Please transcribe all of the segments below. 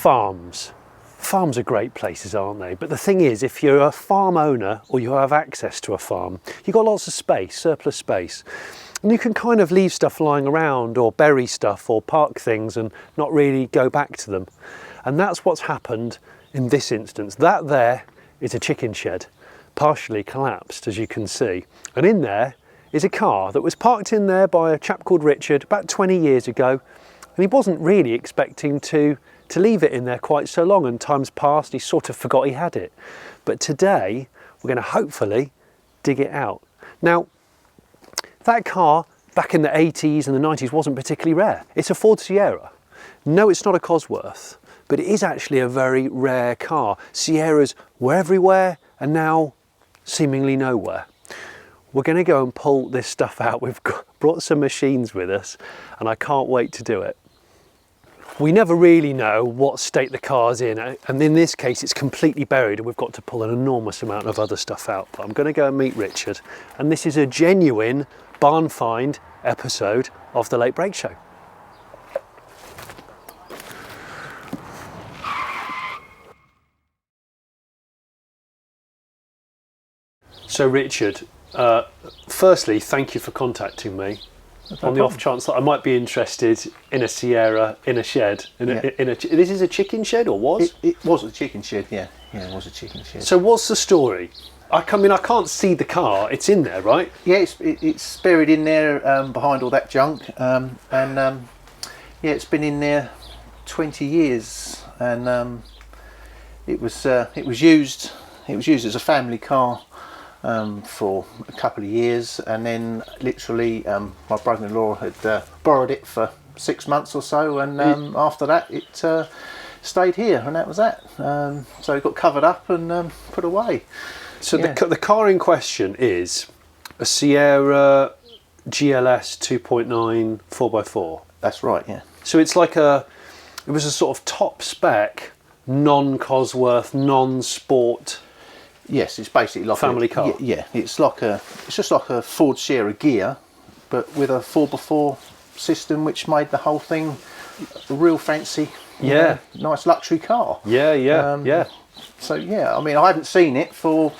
Farms. Farms are great places, aren't they? But the thing is, if you're a farm owner or you have access to a farm, you've got lots of space, surplus space. And you can kind of leave stuff lying around or bury stuff or park things and not really go back to them. And that's what's happened in this instance. That there is a chicken shed, partially collapsed, as you can see. And in there is a car that was parked in there by a chap called Richard about 20 years ago. And he wasn't really expecting to leave it in there quite so long, and time's passed, he sort of forgot he had it. But today, we're going to hopefully dig it out. Now, that car back in the 80s and the 90s wasn't particularly rare. It's a Ford Sierra. No, it's not a Cosworth, but it is actually a very rare car. Sierras were everywhere and now seemingly nowhere. We're going to go and pull this stuff out. We've brought some machines with us and I can't wait to do it. We never really know what state the car's in, and in this case it's completely buried and we've got to pull an enormous amount of other stuff out. But I'm going to go and meet Richard, and this is a genuine barn find episode of the Late Break Show. So Richard, firstly, thank you for contacting me. On the off chance that I might be interested in a Sierra in a shed. This is a chicken shed, or was? It was a chicken shed, yeah. Yeah, it was a chicken shed. So what's the story? I can't see the car. It's in there, right? Yeah, it's buried in there behind all that junk. Yeah, it's been in there 20 years, and it was used as a family car for a couple of years, and then literally my brother-in-law had borrowed it for 6 months or so, and after that it stayed here, and that was that. So it got covered up and put away. So yeah. The car in question is a Sierra GLS 2.9 4x4. That's right, yeah. So it's like it was a sort of top spec, non-Cosworth, non-sport. Yes, it's basically like family car. Yeah, it's just like a Ford Sierra gear, but with a 4x4 system, which made the whole thing a real fancy, nice luxury car. Yeah. So yeah, I mean, I haven't seen it for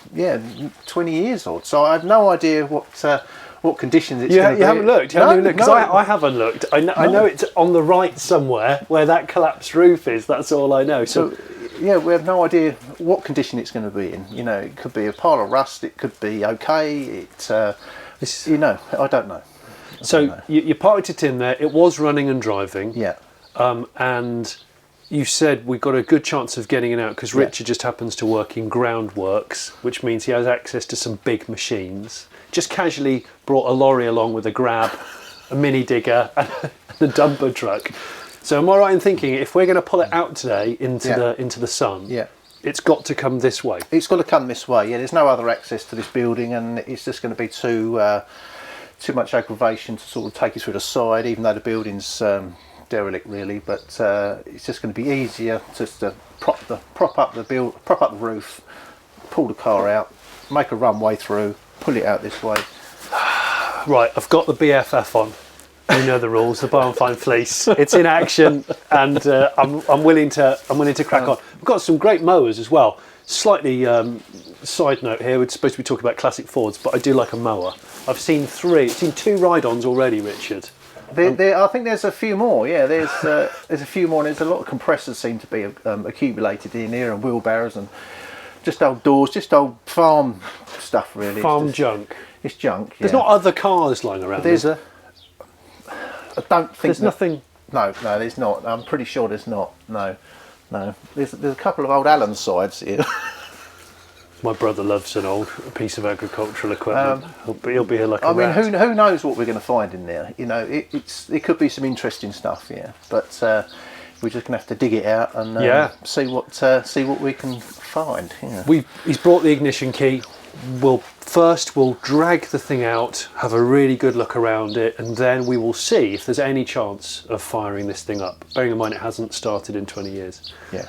20 years old, so I have no idea what conditions it's going to be. You haven't looked? Because I haven't looked. I know it's on the right somewhere where that collapsed roof is. That's all I know. So yeah, we have no idea what condition it's going to be in. You know, it could be a pile of rust. It could be okay. I don't know. So you parked it in there. It was running and driving. Yeah. And you said we got a good chance of getting it out because Richard just happens to work in groundworks, which means he has access to some big machines. Just casually brought a lorry along with a grab, a mini digger, and a dumper truck. So am I right in thinking if we're going to pull it out today into the sun, it's got to come this way? It's got to come this way. Yeah, there's no other access to this building, and it's just going to be too much aggravation to sort of take it through the side, even though the building's derelict really. But it's just going to be easier just to prop up the roof, pull the car out, make a runway through, pull it out this way. Right, I've got the BFF on. You know the rules. The barn find fleece. It's in action, and I'm willing to crack on. We've got some great mowers as well. Slightly side note here. We're supposed to be talking about classic Fords, but I do like a mower. I've seen two ride-ons already, Richard. I think there's a few more. Yeah, there's a few more. And there's a lot of compressors seem to be accumulated in here, and wheelbarrows, and just old doors, just old farm stuff really. Farm junk. It's junk. Yeah. There's not other cars lying around, is there? I don't think there's nothing. No, there's not. I'm pretty sure there's not. No. There's a couple of old Allen sides here. My brother loves an old piece of agricultural equipment. He'll be here like a rat. I mean, who knows what we're going to find in there? You know, it could be some interesting stuff. Yeah, but we're just going to have to dig it out and see what we can find. Yeah. He's brought the ignition key. We'll drag the thing out, have a really good look around it, and then we will see if there's any chance of firing this thing up. Bearing in mind it hasn't started in 20 years. Yeah.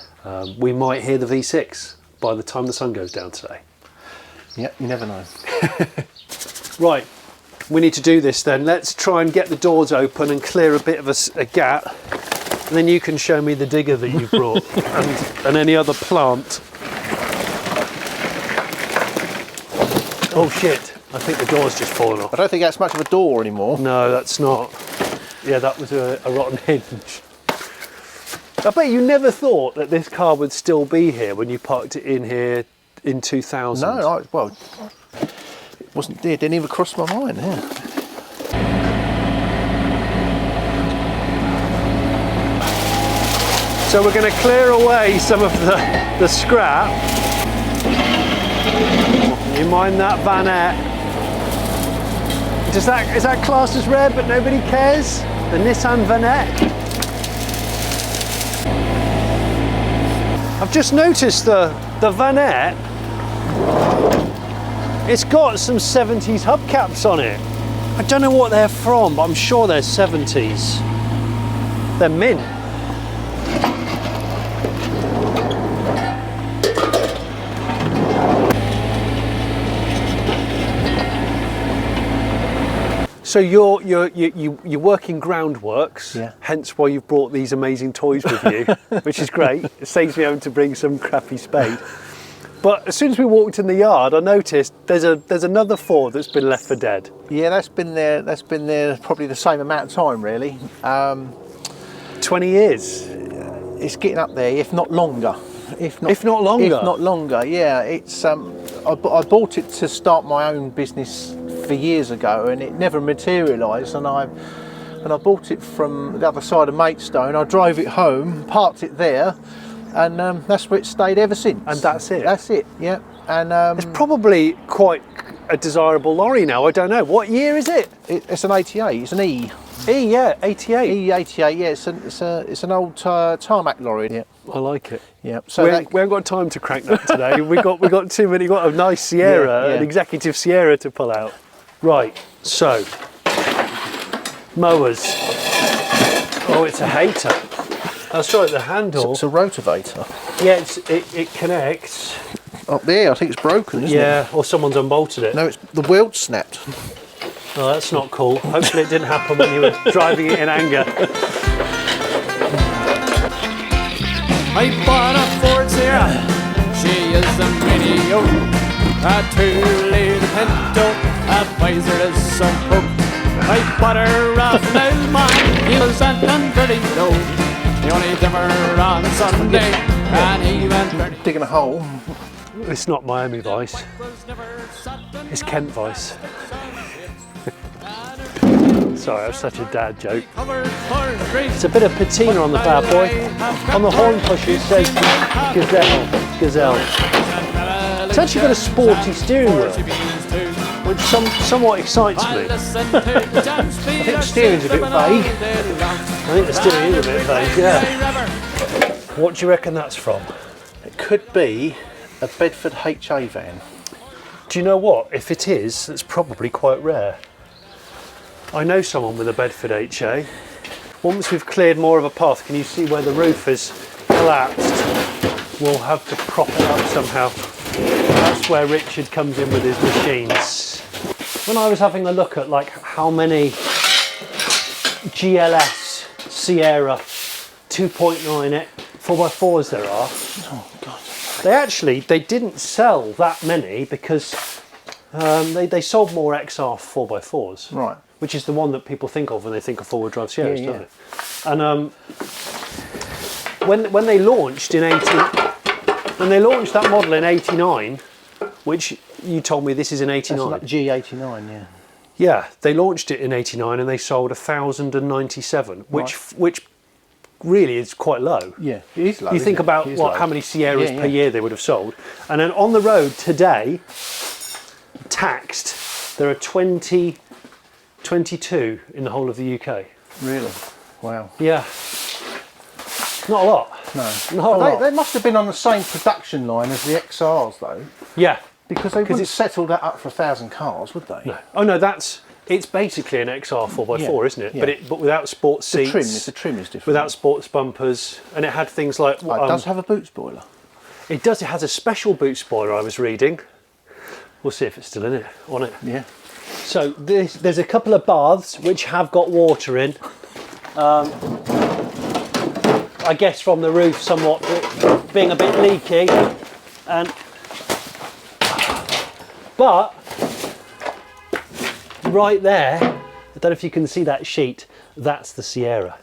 We might hear the V6 by the time the sun goes down today. Yeah, you never know. Right, we need to do this then. Let's try and get the doors open and clear a bit of a gap. And then you can show me the digger that you've brought and any other plant. Oh shit, I think the door's just fallen off. I don't think that's much of a door anymore. No, that's not. Yeah, that was a rotten hinge. I bet you never thought that this car would still be here when you parked it in here in 2000. No, well, it wasn't. It didn't even cross my mind. Yeah. So we're going to clear away some of the scrap. You mind that Vanette? Is that classed as rare but nobody cares? The Nissan Vanette? I've just noticed the Vanette, it's got some 70s hubcaps on it. I don't know what they're from, but I'm sure they're 70s. They're mint. So you're working groundworks, yeah. Hence why you've brought these amazing toys with you, which is great. It saves me having to bring some crappy spade. But as soon as we walked in the yard, I noticed there's another Ford that's been left for dead. Yeah, that's been there. That's been there probably the same amount of time, really. 20 years. It's getting up there, if not longer. If not longer. If not longer, yeah. It's I bought it to start my own business for years ago, and it never materialised. And I bought it from the other side of Maidstone. I drove it home, parked it there, and that's where it stayed ever since. And that's it. That's it. Yeah. And it's probably quite a desirable lorry now. I don't know. What year is it? It's an 88. It's an E. E, yeah, 88. E88. Yeah, it's an old tarmac lorry. Yeah. I like it. Yeah. So we haven't got time to crank that today. we got too many. We got a nice Sierra, yeah. An executive Sierra to pull out. Right. So mowers. Oh, it's a hater. That's right. The handle. It's a rotavator. Yeah, it connects. Up there, I think it's broken, isn't it? Yeah, or someone's unbolted it. No, it's the wheel snapped. Oh, that's not cool. Hopefully it didn't happen when you were driving it in anger. I bought a Ford Sierra. She is a mini-o. A 2-liter Pinto. A visor is so broke. I bought her off now, my heels and 30 low. The only dimmer on Sunday, and he went 30. Digging a hole. It's not Miami Vice. It's Kent Vice. Sorry, that's such a dad joke. It's a bit of patina on the bad boy. On the horn pusher it says Gazelle. It's actually got a sporty steering wheel, which somewhat excites me. I think the steering's a bit vague. I think the steering is a bit vague, yeah. What do you reckon that's from? It could be a Bedford HA van. Do you know what? If it is, it's probably quite rare. I know someone with a Bedford HA. Once we've cleared more of a path, can you see where the roof has collapsed? We'll have to prop it up somehow. That's where Richard comes in with his machines. When I was having a look at like how many GLS Sierra 2.9 4x4s there are, Oh God! they didn't sell that many because they sold more XR 4x4s. Right. Which is the one that people think of when they think of four-wheel drive Sierras, Yeah, don't they? And when they launched when they launched that model in '89, which you told me this is in '89. That's like G89, yeah. Yeah, they launched it in '89 and they sold 1,097, which really is quite low. Yeah, it is low. You think about It is low. how many Sierras Yeah, per yeah. year they would have sold, and then on the road today, taxed, there are 22 in the whole of the UK. Really? Wow. Yeah. Not a lot. No. Not a lot. They must have been on the same production line as the XRs though, Yeah. because they wouldn't it's- settle that up for 1,000 cars, would they? No. Oh no, it's basically an XR 4x4, Yeah, isn't it? yeah. But without sports The seats. trim is different. Without sports bumpers, and it had things like. Oh, it does have a boot spoiler. It does. It has a special boot spoiler. I was reading. We'll see if it's still in it. On it. Yeah. So there's a couple of baths which have got water in. I guess from the roof somewhat being a bit leaky, but right there, I don't know if you can see that sheet, that's the Sierra.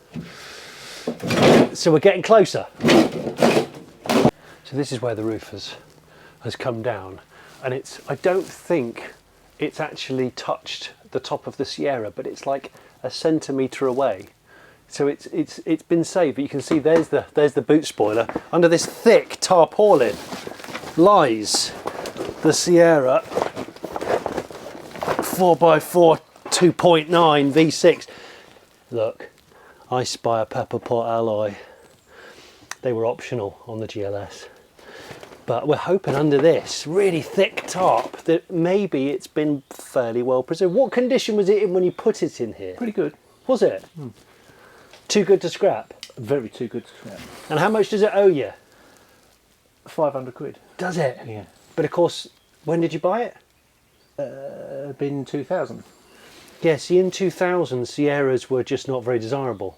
So we're getting closer. So this is where the roof has come down, and I don't think it's actually touched the top of the Sierra, but it's like a centimetre away. So it's been saved, but you can see there's the boot spoiler. Under this thick tarpaulin lies the Sierra 4x4 2.9 V6. Look, I spy a pepper pot alloy. They were optional on the GLS. But we're hoping under this really thick tarp that maybe it's been fairly well preserved. What condition was it in when you put it in here? Pretty good. Was it? Too good to scrap? Very too good to scrap. And how much does it owe you? 500 quid. Does it? Yeah. But of course, when did you buy it? Been 2000. Yeah, see, in 2000, Sierras were just not very desirable.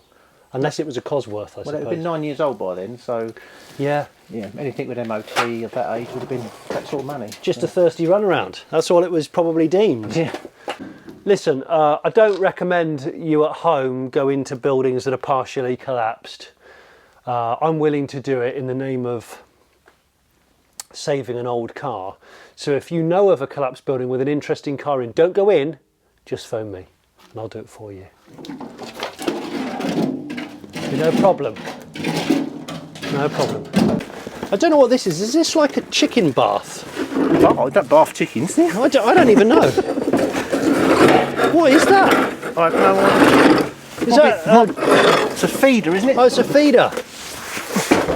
Unless it was a Cosworth, I suppose. Well, it had been 9 years old by then, so yeah, anything with MOT of that age would have been that sort of money. Just a thirsty runaround. That's all it was probably deemed. Yeah. Listen, I don't recommend you at home go into buildings that are partially collapsed. I'm willing to do it in the name of saving an old car. So if you know of a collapsed building with an interesting car in, don't go in, just phone me and I'll do it for you. No problem. No problem. I don't know what this is. Is this like a chicken bath? Oh, don't bath chickens. I don't even know. What is that? I have no idea. Is that? It's a feeder, isn't it? Oh, it's a feeder.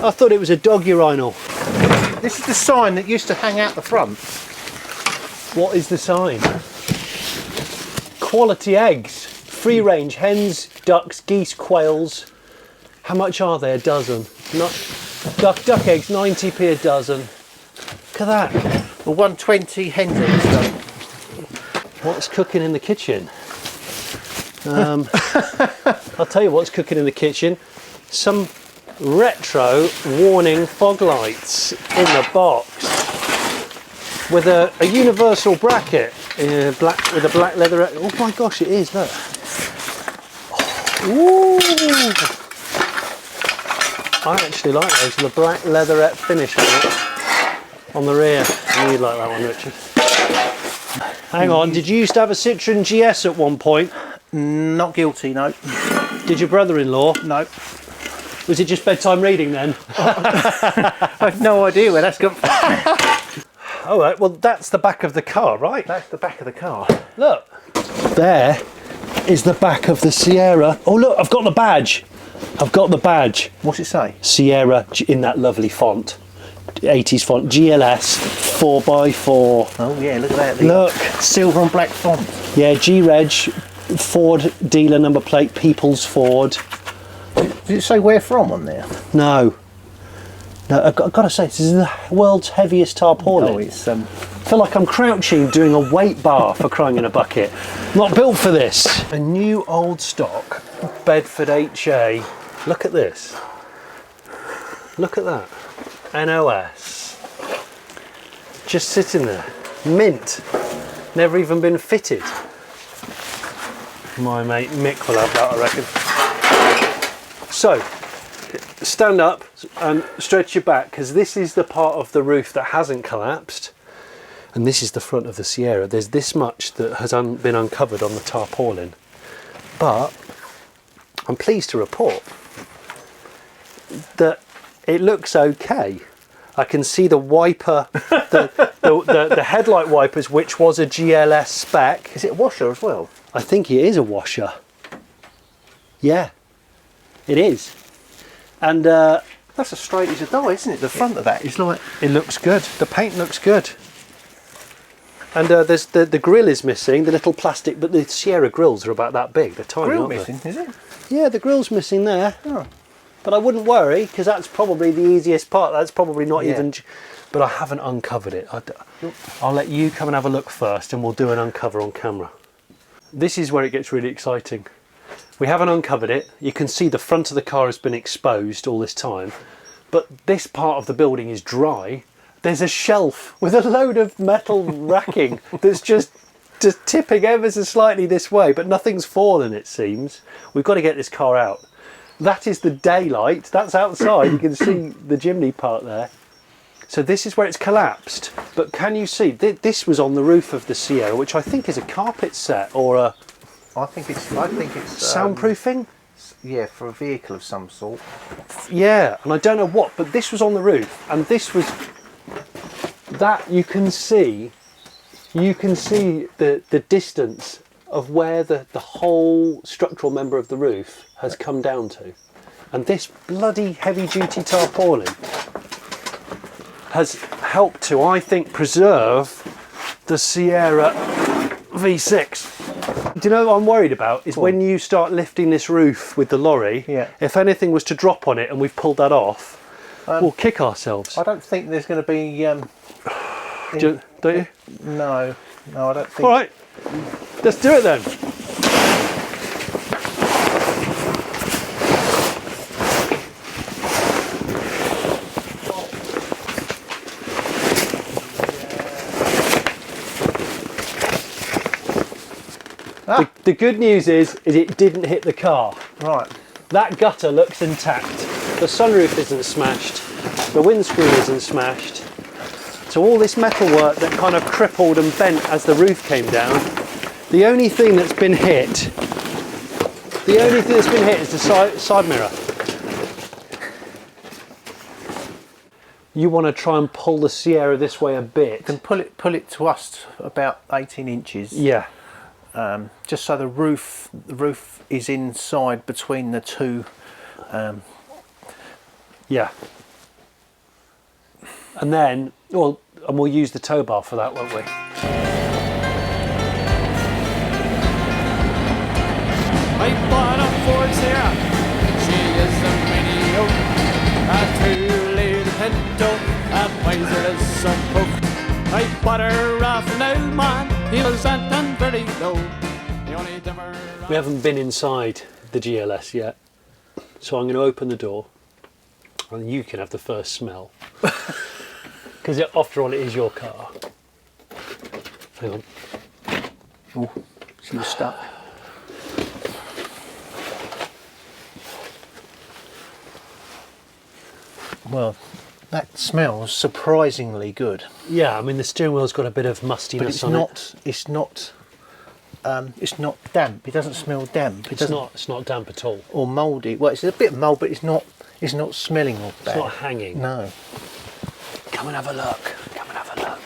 I thought it was a dog urinal. This is the sign that used to hang out the front. What is the sign? Quality eggs. Free range hens, ducks, geese, quails. How much are they? A dozen? Duck eggs, 90p a dozen. Look at that. Well, 120 hen eggs done. What's cooking in the kitchen? I'll tell you what's cooking in the kitchen. Some retro warning fog lights in the box with a universal bracket with a black leather. Oh my gosh, it is, look. Ooh. I actually like those, the black leatherette finish on the rear. You'd like that one, Richard. Hang on, did you used to have a Citroen GS at one point? Not guilty, no. Did your brother-in-law? No. Was it just bedtime reading then? I have no idea where that's gone. All right, well that's the back of the car, right? That's the back of the car. Look. There is the back of the Sierra. Oh look, I've got the badge. I've got the badge. What's it say? Sierra in that lovely font. 80s font. GLS 4x4. Oh yeah, look at that. Look. Silver and black font. Yeah, G-Reg, Ford dealer number plate, People's Ford. Does it say where from on there? No. No, I've got to say, this is the world's heaviest tarpaulin. Oh, it's I feel like I'm crouching doing a weight bar, for crying in a bucket. Not built for this. A new old stock Bedford HA. Look at this. Look at that. NOS. Just sitting there. Mint. Never even been fitted. My mate Mick will have that, I reckon. So, stand up and stretch your back, because this is the part of the roof that hasn't collapsed. And this is the front of the Sierra. There's this much that has been uncovered on the tarpaulin. But I'm pleased to report that it looks okay. I can see the wiper, the headlight wipers, which was a GLS spec. Is it a washer as well? I think it is a washer. Yeah, it is. And that's as straight as a die, isn't it? The front of that is like... It looks good. The paint looks good. And there's the grill is missing, the little plastic, but the Sierra grills are about that big. They're tiny, Grill aren't they? missing, is it? Yeah, the grill's missing there. Oh. But I wouldn't worry, because that's probably the easiest part. That's probably not Yeah. even... But I haven't uncovered it. I'll let you come and have a look first, and we'll do an uncover on camera. This is where it gets really exciting. We haven't uncovered it. You can see the front of the car has been exposed all this time, but this part of the building is dry. There's a shelf with a load of metal racking that's just tipping ever so slightly this way, but nothing's fallen, it seems. We've got to get this car out. That is the daylight. That's outside. You can see the chimney part there. So this is where it's collapsed. But can you see, this was on the roof of the Sierra, which I think is a carpet set or a... I think it's soundproofing? Yeah, for a vehicle of some sort. Yeah, and I don't know what, but this was on the roof, and this was... That, you can see the distance of where the whole structural member of the roof has come down to. And this bloody heavy-duty tarpaulin has helped to, I think, preserve the Sierra V6. Do you know what I'm worried about is when you start lifting this roof with the lorry, if anything was to drop on it and we've pulled that off, we'll kick ourselves. I don't think there's going to be... don't you? No, I don't think... All right, let's do it then. The good news is it didn't hit the car. Right. That gutter looks intact. The sunroof isn't smashed. The windscreen isn't smashed. So all this metalwork that kind of crippled and bent as the roof came down, the only thing that's been hit, is the side mirror. You want to try and pull the Sierra this way a bit. And pull it to us about 18 inches. Yeah. Just so the roof is inside between the two. Yeah. And then, we'll use the tow bar for that, won't we? I bought a Ford Sierra. She is a mini oak, a 2-liter Pinto, a miser is some poke. I bought her off an old man. He was acting very low. We haven't been inside the GLS yet, so I'm going to open the door and you can have the first smell. Because after all, it is your car. Hang on. Oh, she was stuck. Well, that smells surprisingly good. Yeah, I mean the steering wheel's got a bit of mustiness on it. It's not damp. It doesn't smell damp. It's not damp at all. Or mouldy. Well, it's a bit of mould, but it's not smelling all bad. It's not hanging. No. Come and have a look. Come and have a look.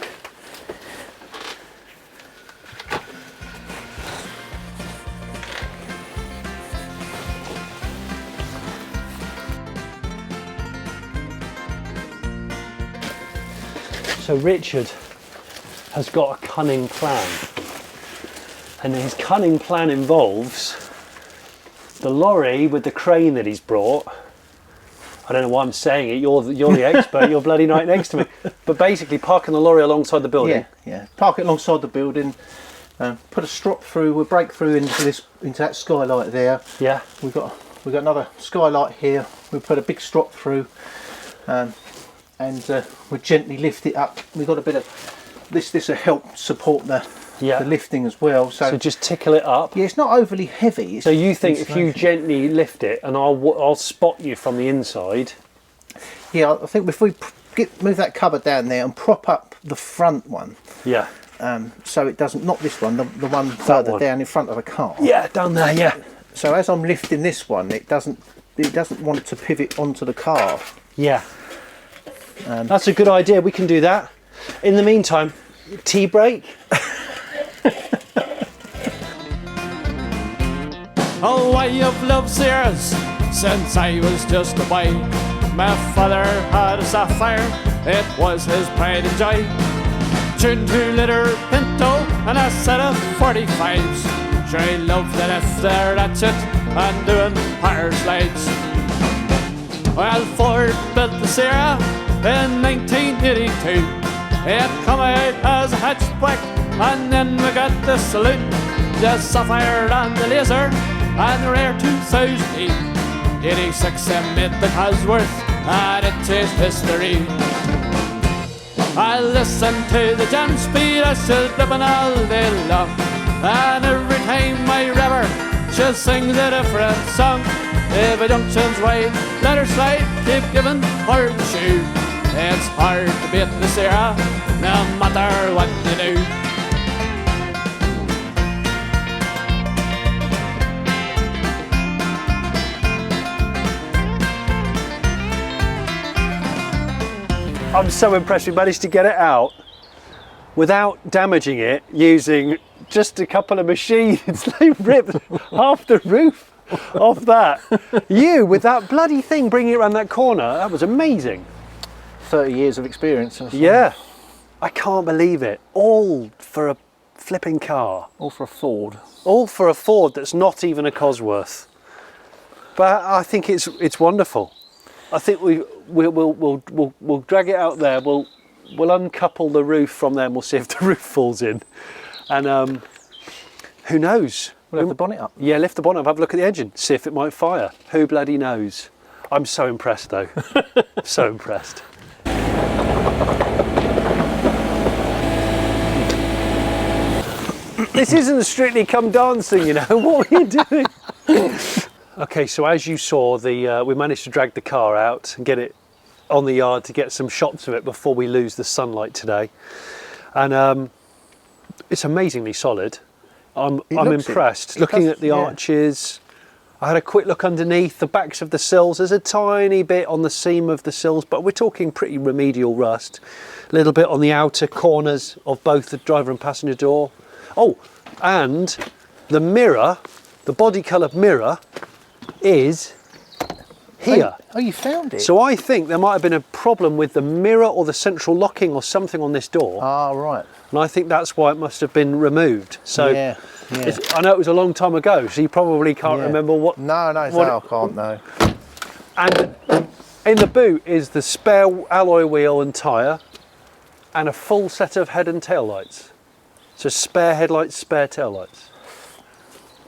So Richard has got a cunning plan, and his cunning plan involves the lorry with the crane that he's brought. I don't know why I'm saying it, you're the expert, you're bloody right next to me. But basically parking the lorry alongside the building. Yeah. Park it alongside the building, put a strop through, we'll break through into that skylight there. Yeah. We've got another skylight here, we'll put a big strop through, and we'll gently lift it up. We've got a bit of this will help support the lifting as well. So just tickle it up. Yeah, it's not overly heavy. So you think if you gently lift it, and I'll spot you from the inside. Yeah, I think if we move that cupboard down there and prop up the front one. Yeah. So it doesn't, not this one, the one further down in front of the car. Yeah, down there. Yeah. So as I'm lifting this one, it doesn't want to pivot onto the car. Yeah. That's a good idea. We can do that. In the meantime, tea break. Oh, I have loved Sierras since I was just a boy. My father had a Sapphire, it was his pride and joy. Tuned 2-liter Pinto and a set of 45s. Sure, I loved the lift there, that's it, and doing power slides. Well, Ford built the Sierra in 1982. It come out as a hatchback, and then we got the Saloon, the Sapphire and the Laser. and the rare 2008. 86 I made the Cosworth, and it is history. I listen to the jam speed, I still dipping all day long, and every time I rev her, she sings a different song. If a junction's wide, let her slide, keep giving her the shoe. It's hard to beat the Sierra, no matter what you do. I'm so impressed we managed to get it out without damaging it using just a couple of machines. They ripped half the roof off that. You, with that bloody thing bringing it around that corner, that was amazing. 30 years of experience. Yeah, I can't believe it. All for a flipping car. All for a Ford. All for a Ford that's not even a Cosworth. But I think it's wonderful. I think we'll drag it out there. We'll uncouple the roof from there and we'll see if the roof falls in. And who knows? We'll have the bonnet up. Yeah, lift the bonnet up, have a look at the engine, see if it might fire. Who bloody knows? I'm so impressed though. So impressed. This isn't Strictly Come Dancing, you know. What were you doing? Okay, so as you saw, we managed to drag the car out and get it on the yard to get some shots of it before we lose the sunlight today. And it's amazingly solid. I'm impressed. Looking at the arches, I had a quick look underneath the backs of the sills. There's a tiny bit on the seam of the sills, but we're talking pretty remedial rust. A little bit on the outer corners of both the driver and passenger door. Oh, and the mirror, the body coloured mirror, is here. Oh, you found it? So I think there might have been a problem with the mirror or the central locking or something on this door. Ah, right. And I think that's why it must have been removed. So yeah. I know it was a long time ago, so you probably can't remember what. No, I can't know. And in the boot is the spare alloy wheel and tyre, and a full set of head and tail lights. So spare headlights, spare tail lights.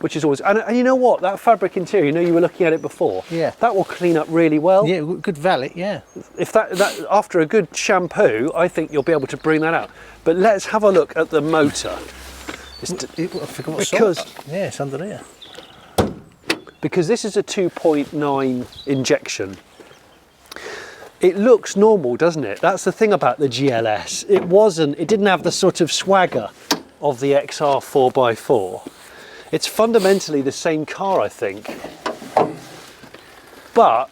Which is always, and you know what, that fabric interior, you know, you were looking at it before. Yeah. That will clean up really well. Yeah, good valet. Yeah. If that after a good shampoo, I think you'll be able to bring that out. But let's have a look at the motor. I forgot what Because yeah, it's under there. Because this is a 2.9 injection. It looks normal, doesn't it? That's the thing about the GLS. It didn't have the sort of swagger of the XR 4x4. It's fundamentally the same car, I think. But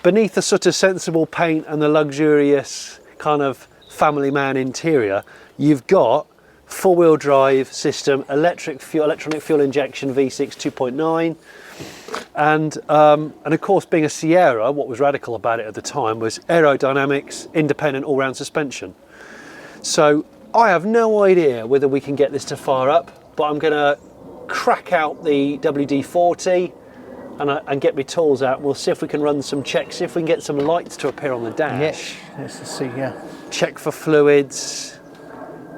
beneath the sort of sensible paint and the luxurious kind of family man interior, you've got four-wheel drive system, electronic fuel injection V6 2.9, and of course, being a Sierra, what was radical about it at the time was aerodynamics, independent all-round suspension. So I have no idea whether we can get this to fire up, but I'm going to crack out the WD-40 and get my tools out. We'll see if we can run some checks, see if we can get some lights to appear on the dash. Let's see, yeah. Check for fluids,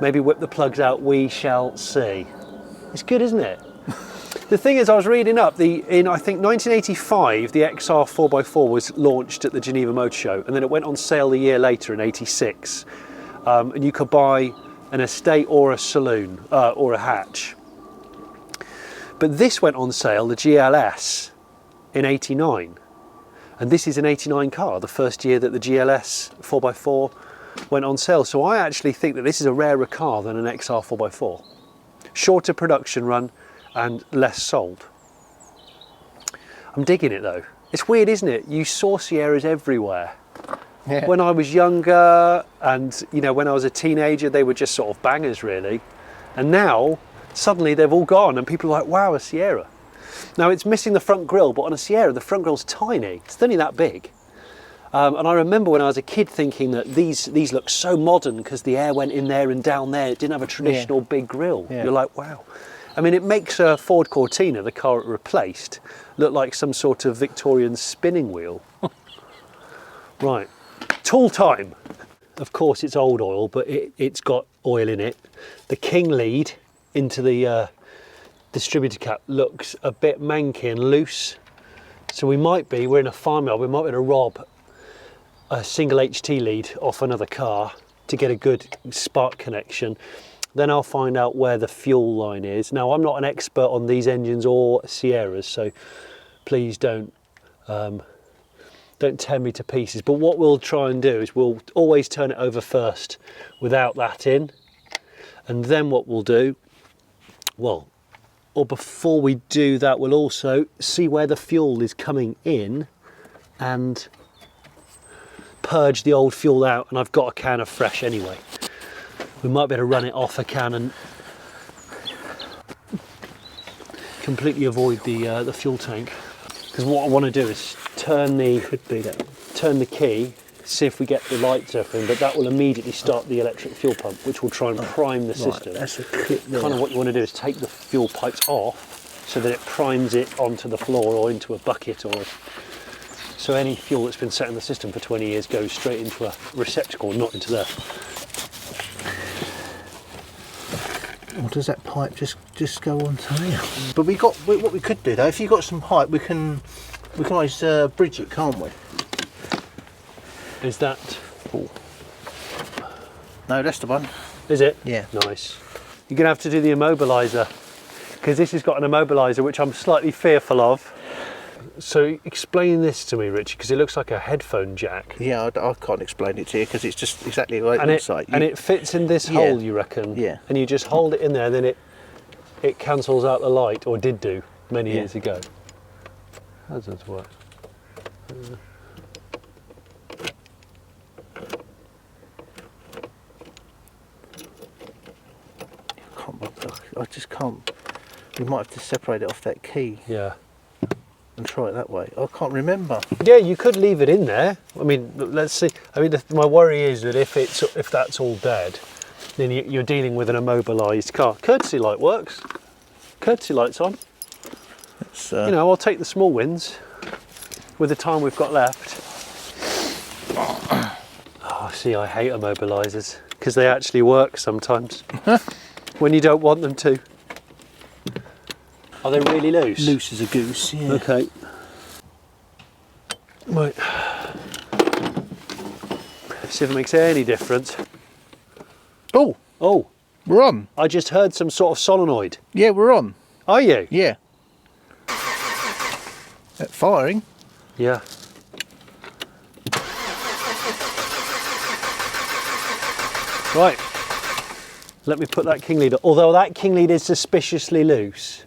maybe whip the plugs out, we shall see. It's good, isn't it? The thing is, I was reading up, in I think 1985, the XR 4x4 was launched at the Geneva Motor Show, and then it went on sale a year later in 86. And you could buy an estate or a saloon, or a hatch. But this went on sale, the GLS, in 89. And this is an 89 car, the first year that the GLS 4x4 went on sale. So I actually think that this is a rarer car than an XR 4x4. Shorter production run and less sold. I'm digging it though. It's weird, isn't it? You saw Sierras everywhere. Yeah. When I was younger and, you know, when I was a teenager, they were just sort of bangers really. And now, suddenly they've all gone and people are like, wow, a Sierra. Now it's missing the front grille, but on a Sierra, the front grille's tiny. It's only that big. And I remember when I was a kid thinking that these look so modern because the air went in there and down there. It didn't have a traditional big grille. Yeah. You're like, wow. I mean, it makes a Ford Cortina, the car it replaced, look like some sort of Victorian spinning wheel. Right, tool time. Of course, it's old oil, but it's got oil in it. The King lead into the distributor cap looks a bit manky and loose. So we're in a farmyard, we might be able to rob a single HT lead off another car to get a good spark connection. Then I'll find out where the fuel line is. Now, I'm not an expert on these engines or Sierras, so please don't tear me to pieces. But what we'll try and do is we'll always turn it over first without that in. And then what we'll do, well, or before we do that, we'll also see where the fuel is coming in and purge the old fuel out. And I've got a can of fresh anyway. We might be able to run it off a can and completely avoid the fuel tank. Because what I want to do is turn the key, see if we get the lights open, but that will immediately start the electric fuel pump, which will try and prime the system. That's a clip there. Kind of what you want to do is take the fuel pipes off so that it primes it onto the floor or into a bucket, or so any fuel that's been set in the system for 20 years goes straight into a receptacle, not into there. Or does that pipe just go on to here? But what we could do though, if you've got some pipe, we can always bridge it, can't we? Is that? Oh. No, that's the one. Is it? Yeah. Nice. You're going to have to do the immobiliser, because this has got an immobiliser which I'm slightly fearful of. So explain this to me, Richard, because it looks like a headphone jack. Yeah, I can't explain it to you because it's just exactly what it looks like. And it fits in this hole, you reckon? Yeah. And you just hold it in there, then it cancels out the light, or did do many years ago. How does that work? I just can't. We might have to separate it off that key. Yeah. And try it that way. I can't remember. Yeah, you could leave it in there. I mean, let's see. I mean, my worry is that if that's all dead, then you're dealing with an immobilised car. Courtesy light works. Courtesy light's on. You know, I'll take the small wins with the time we've got left. Oh, see, I hate immobilisers because they actually work sometimes when you don't want them to. Are they really loose? Loose as a goose, yeah. Okay. Right. See if it makes any difference. Oh, Oh, we're on. I just heard some sort of solenoid. Yeah, we're on. Are you? Yeah. Firing. Yeah. Right. Let me put that king lead. Although that king lead is suspiciously loose.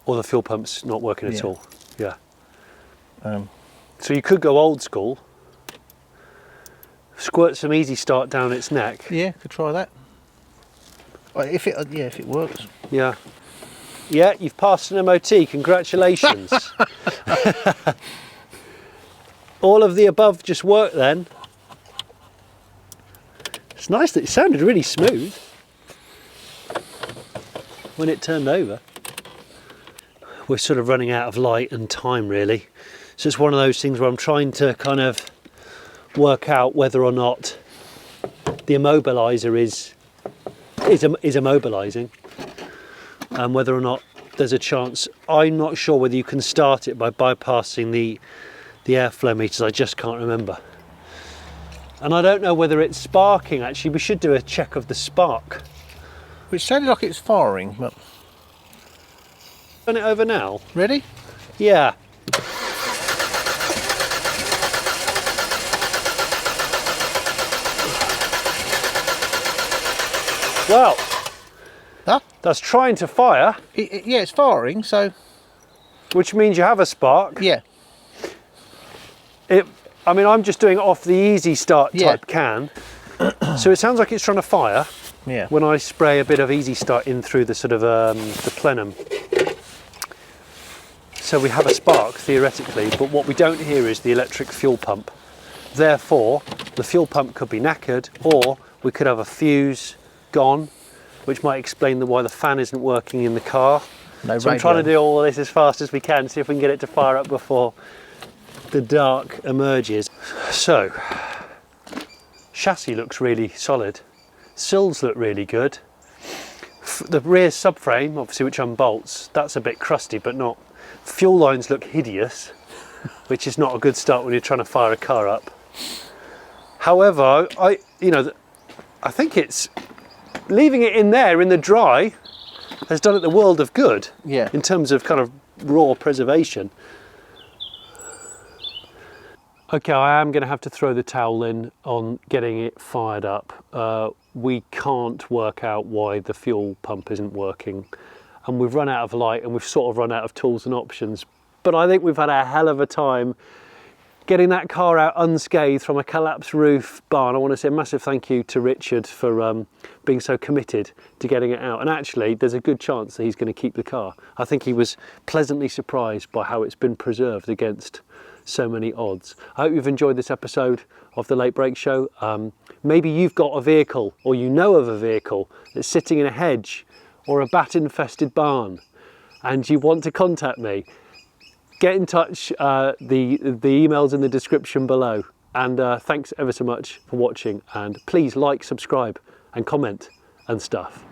Or the fuel pump's not working at all. Yeah. So you could go old school. Squirt some easy start down its neck. Yeah, could try that. If it works. Yeah. Yeah, you've passed an MOT. Congratulations. All of the above just worked then. It's nice that it sounded really smooth when it turned over. We're sort of running out of light and time really. So it's one of those things where I'm trying to kind of work out whether or not the immobiliser is immobilising, and whether or not there's a chance. I'm not sure whether you can start it by bypassing the airflow meters. I just can't remember. And I don't know whether it's sparking actually. We should do a check of the spark. Which sounded like it's firing, but... Turn it over now. Ready? Yeah. Well, Huh? that's trying to fire, Yeah, it's firing, so... which means you have a spark. Yeah. I mean, I'm just doing it off the easy start Yeah. type can. So it sounds like it's trying to fire Yeah. when I spray a bit of easy start in through the sort of the plenum. So we have a spark theoretically, but what we don't hear is the electric fuel pump. Therefore, the fuel pump could be knackered, or we could have a fuse gone, which might explain why the fan isn't working in the car. No So I'm trying to do all of this as fast as we can, see if we can get it to fire up before the dark emerges. So, chassis looks really solid. Sills look really good. the rear subframe, obviously, which unbolts, that's a bit crusty, but not. Fuel lines look hideous, which is not a good start when you're trying to fire a car up. However, I think it's leaving it in there in the dry has done it the world of good. Yeah. In terms of kind of raw preservation. Okay, I am going to have to throw the towel in on getting it fired up. We can't work out why the fuel pump isn't working, and we've run out of light and we've sort of run out of tools and options. But I think we've had a hell of a time getting that car out unscathed from a collapsed roof barn. I want to say a massive thank you to Richard for being so committed to getting it out. And actually, there's a good chance that he's going to keep the car. I think he was pleasantly surprised by how it's been preserved against so many odds. I hope you've enjoyed this episode of the Late Break Show. Maybe you've got a vehicle, or you know of a vehicle that's sitting in a hedge or a bat-infested barn, and you want to contact me. Get in touch, the email's in the description below. And thanks ever so much for watching, and please like, subscribe and comment and stuff.